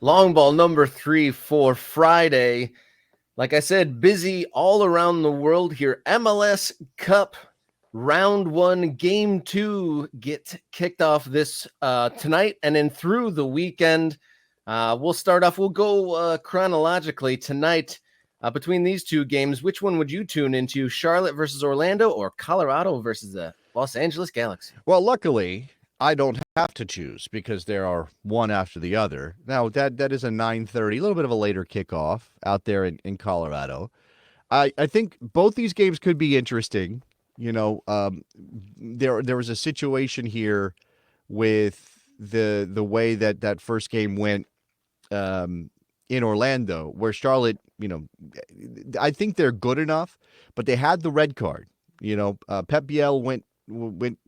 Long ball number 3 for Friday. Like I said, busy all around the world here. MLS Cup round 1, game 2 get kicked off this tonight and then through the weekend. We'll start off. We'll go chronologically tonight between these two games. Which one would you tune into? Charlotte versus Orlando or Colorado versus the Los Angeles Galaxy? Well, luckily, I don't have to choose because there are one after the other. Now, that is a 9:30, a little bit of a later kickoff out there in Colorado. I think both these games could be interesting. There was a situation here with the way that first game went in Orlando, where Charlotte, I think they're good enough, but they had the red card. Pep Biel went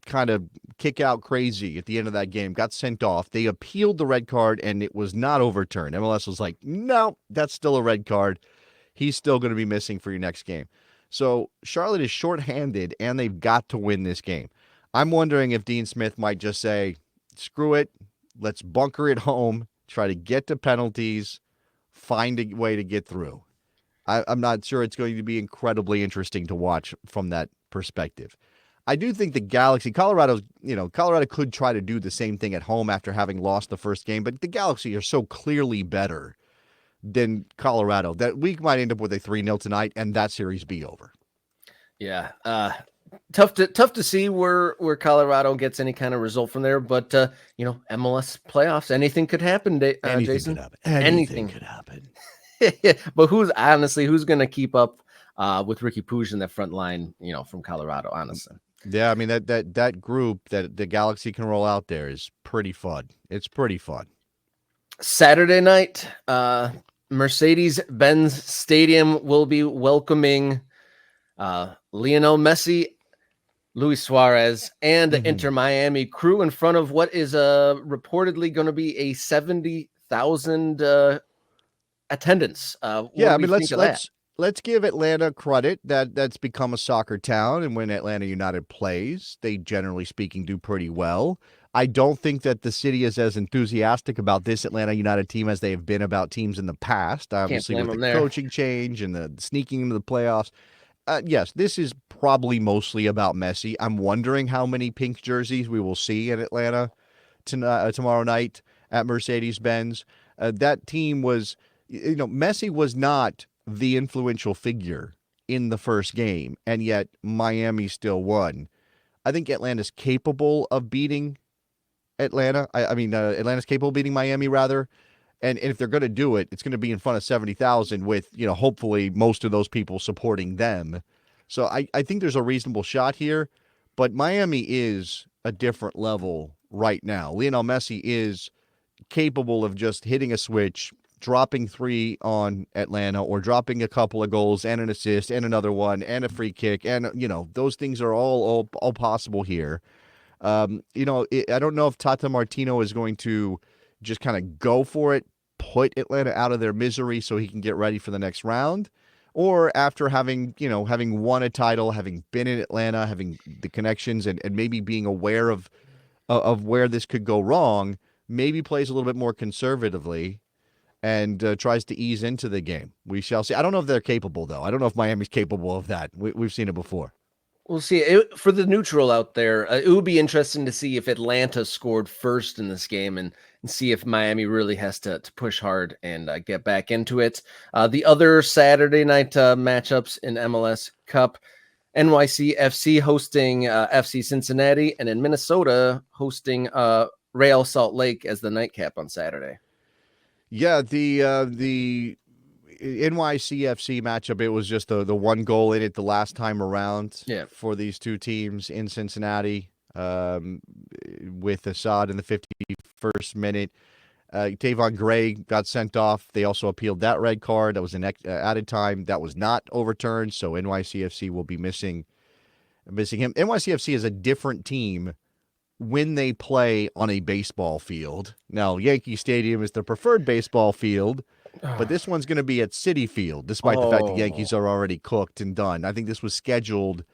kind of kick out crazy at the end of that game, got sent off. They appealed the red card, and it was not overturned. MLS was like, no, that's still a red card. He's still going to be missing for your next game. So Charlotte is shorthanded, and they've got to win this game. I'm wondering if Dean Smith might just say, screw it, let's bunker it home, try to get to penalties, find a way to get through. I'm not sure it's going to be incredibly interesting to watch from that perspective. I do think the Galaxy, Colorado could try to do the same thing at home after having lost the first game, but the Galaxy are so clearly better than Colorado that we might end up with a 3-0 tonight and that series be over. Yeah. Tough to see where Colorado gets any kind of result from there, but MLS playoffs, anything could happen, Jason. Could happen. Anything could happen. But who's going to keep up with Ricky Puig in that front line, from Colorado, honestly? Yeah, I mean, that group that the Galaxy can roll out there is pretty fun. It's pretty fun. Saturday night, Mercedes-Benz Stadium will be welcoming Lionel Messi, Luis Suarez, and the Inter Miami crew in front of what is reportedly going to be a 70,000 attendance. Let's give Atlanta credit that's become a soccer town, and when Atlanta United plays, they generally speaking do pretty well. I don't think that the city is as enthusiastic about this Atlanta United team as they have been about teams in the past, obviously with the coaching change and the sneaking into the playoffs. Yes, this is probably mostly about Messi. I'm wondering how many pink jerseys we will see in Atlanta tomorrow night at Mercedes-Benz. That team was, Messi was not the influential figure in the first game, and yet Miami still won. I think Atlanta's capable of beating Atlanta. Atlanta's capable of beating Miami, rather. And if they're going to do it, it's going to be in front of 70,000 with, hopefully most of those people supporting them. So I think there's a reasonable shot here, but Miami is a different level right now. Lionel Messi is capable of just hitting a switch, dropping 3 on Atlanta, or dropping a couple of goals and an assist and another one and a free kick. And, those things are all possible here. I don't know if Tata Martino is going to just kind of go for it, put Atlanta out of their misery so he can get ready for the next round, or after having won a title, having been in Atlanta, having the connections and maybe being aware of where this could go wrong, maybe plays a little bit more conservatively and tries to ease into the game. We shall see. I don't know if they're capable, though. I don't know if Miami's capable of that. We've seen it before. We'll see. For the neutral out there, it would be interesting to see if Atlanta scored first in this game and see if Miami really has to push hard and get back into it. The other Saturday night matchups in MLS Cup, NYCFC hosting FC Cincinnati, and in Minnesota hosting Real Salt Lake as the nightcap on Saturday. Yeah, the NYCFC matchup, it was just the one goal in it the last time around for these two teams in Cincinnati with Assad in the 51st minute. Tavon Gray got sent off. They also appealed that red card. That was an added time. That was not overturned, so NYCFC will be missing him. NYCFC is a different team when they play on a baseball field. Now, Yankee Stadium is the preferred baseball field, but this one's going to be at Citi Field, despite the fact the Yankees are already cooked and done. I think this was scheduled,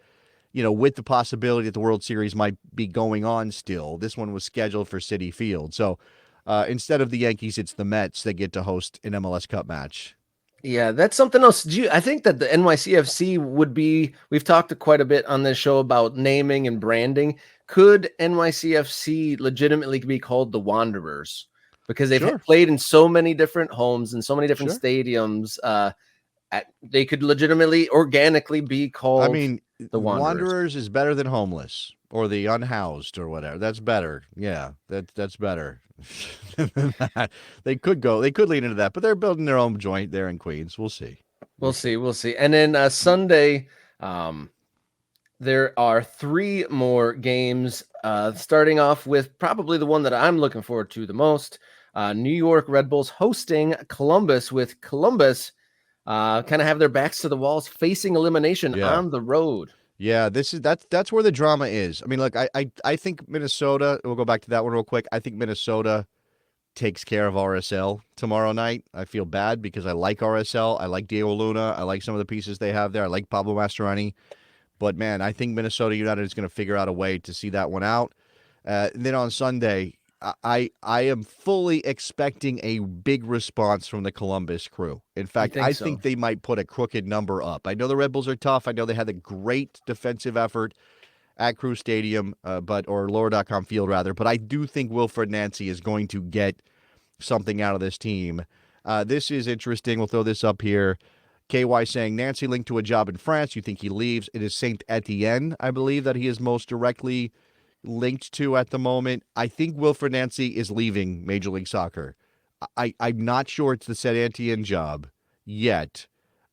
with the possibility that the World Series might be going on still. This one was scheduled for Citi Field. So Instead of the Yankees, it's the Mets that get to host an MLS Cup match. Yeah, that's something else. I think that the NYCFC would be, we've talked quite a bit on this show about naming and branding. Could NYCFC legitimately be called the Wanderers? Because they've Sure. played in so many different homes and so many different Sure. stadiums. They could legitimately, organically be I called mean, the Wanderers. Wanderers is better than homeless or the unhoused or whatever. That's better. Yeah, that's better. They could lean into that, but they're building their own joint there in Queens. We'll see. We'll see. And then Sunday, there are 3 more games, starting off with probably the one that I'm looking forward to the most. New York Red Bulls hosting Columbus, with Columbus kind of have their backs to the walls, facing elimination on the road. Yeah, that's where the drama is. I mean, look, I think Minnesota, we'll go back to that one real quick. I think Minnesota takes care of RSL tomorrow night. I feel bad because I like RSL. I like Diego Luna. I like some of the pieces they have there. I like Pablo Mastroeni. But, man, I think Minnesota United is going to figure out a way to see that one out. And then on Sunday, I am fully expecting a big response from the Columbus crew. In fact, I think they might put a crooked number up. I know the Red Bulls are tough. I know they had a great defensive effort at Crew Stadium, or Lower.com Field, rather. But I do think Wilfred Nancy is going to get something out of this team. This is interesting. We'll throw this up here. KY saying, Nancy linked to a job in France. You think he leaves? It is Saint Etienne, I believe, that he is most directly linked to at the moment. I think Wilfred Nancy is leaving Major League Soccer. I'm not sure it's the Saint Etienne job yet.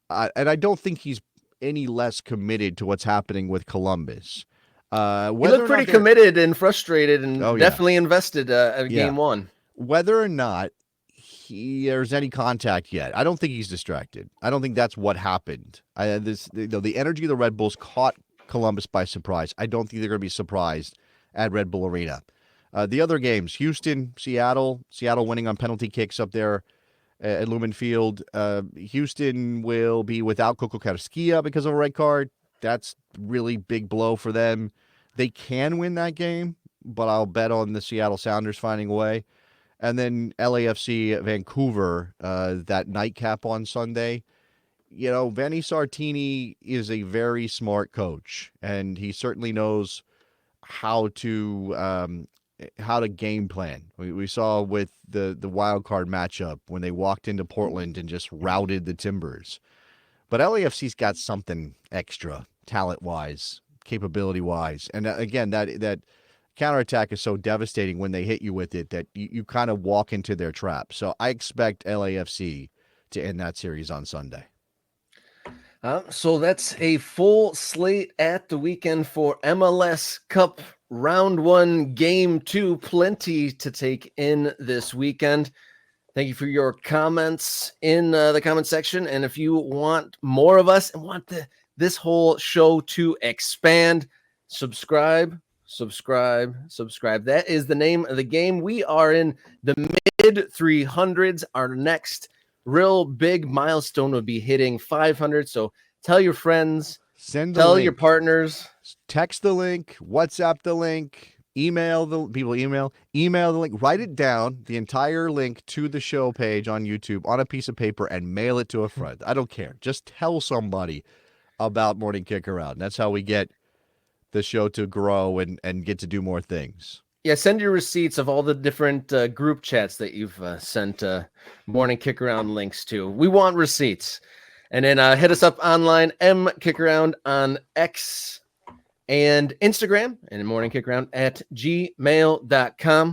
And I don't think he's any less committed to what's happening with Columbus. He looked pretty committed and frustrated and definitely invested at game one. Whether or not there's any contact yet, I don't think he's distracted. I don't think that's what happened. The energy of the Red Bulls caught Columbus by surprise. I don't think they're going to be surprised at Red Bull Arena. The other games, Houston, Seattle winning on penalty kicks up there at Lumen Field. Houston will be without Coco Carrasquilla because of a red card. That's really big blow for them. They can win that game, but I'll bet on the Seattle Sounders finding a way. And then LAFC Vancouver, that nightcap on Sunday. You know, Vanni Sartini is a very smart coach, and he certainly knows how to game plan. We saw with the wild card matchup when they walked into Portland and just routed the Timbers. But LAFC's got something extra, talent-wise, capability-wise. And again, that counterattack is so devastating when they hit you with it that you kind of walk into their trap. So I expect LAFC to end that series on Sunday. So that's a full slate at the weekend for MLS Cup Round 1, Game 2. Plenty to take in this weekend. Thank you for your comments in the comment section. And if you want more of us and want this whole show to expand, subscribe. That is the name of the game. We are in the mid 300s. Our next real big milestone will be hitting 500. So tell your friends, tell your partners, text the link, WhatsApp the link, email the link, write it down, the entire link to the show page on YouTube on a piece of paper and mail it to a friend. I don't care. Just tell somebody about Morning Kick Around. That's how we get the show to grow and get to do more things. Yeah, send your receipts of all the different group chats that you've sent Morning Kick Around links to. We want receipts. And then hit us up online, mkickaround on X and Instagram, and Morning Kick Around at gmail.com.